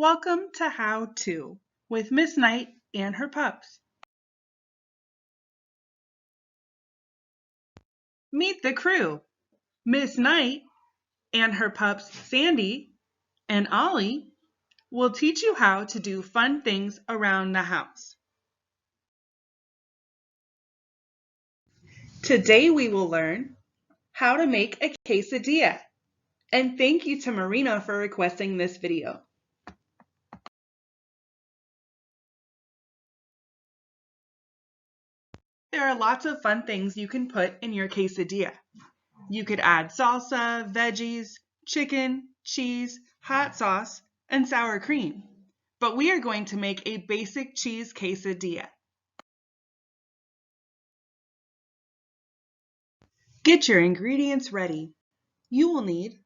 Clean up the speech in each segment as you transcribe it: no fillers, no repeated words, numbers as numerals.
Welcome to How To with Miss Knight and her pups. Meet the crew. Miss Knight and her pups Sandy and Ollie will teach you how to do fun things around the house. Today we will learn how to make a quesadilla. And thank you to Marina for requesting this video. There are lots of fun things you can put in your quesadilla. You could add salsa, veggies, chicken, cheese, hot sauce, and sour cream. But we are going to make a basic cheese quesadilla. Get your ingredients ready. You will need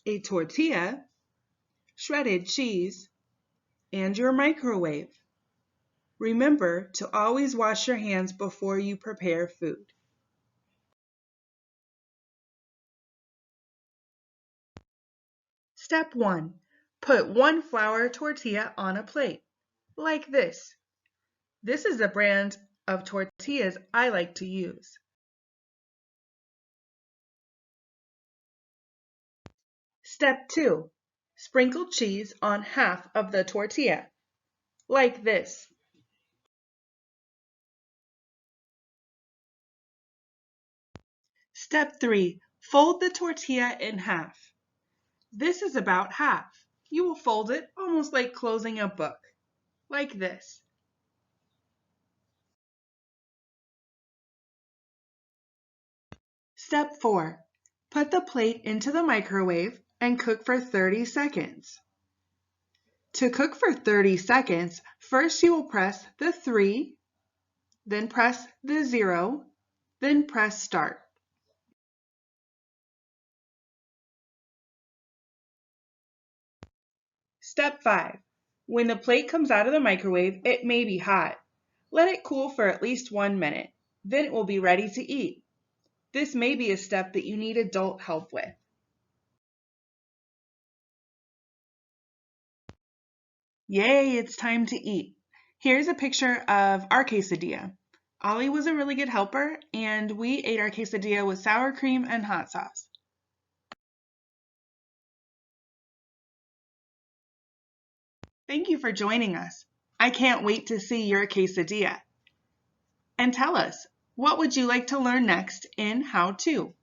a tortilla, shredded cheese, and your microwave. Remember to always wash your hands before you prepare food. Step 1. Put 1 flour tortilla on a plate, like this. This is the brand of tortillas I like to use. Step 2. Sprinkle cheese on half of the tortilla, like this. Step 3. Fold the tortilla in half. This is about half. You will fold it almost like closing a book, like this. Step 4. Put the plate into the microwave and cook for 30 seconds. To cook for 30 seconds, first you will press the 3, then press the 0, then press start. Step 5. When the plate comes out of the microwave, it may be hot. Let it cool for at least 1 minute. Then it will be ready to eat. This may be a step that you need adult help with. Yay, it's time to eat. Here's a picture of our quesadilla. Ollie was a really good helper, and we ate our quesadilla with sour cream and hot sauce. Thank you for joining us. I can't wait to see your quesadilla. And tell us, what would you like to learn next in How To?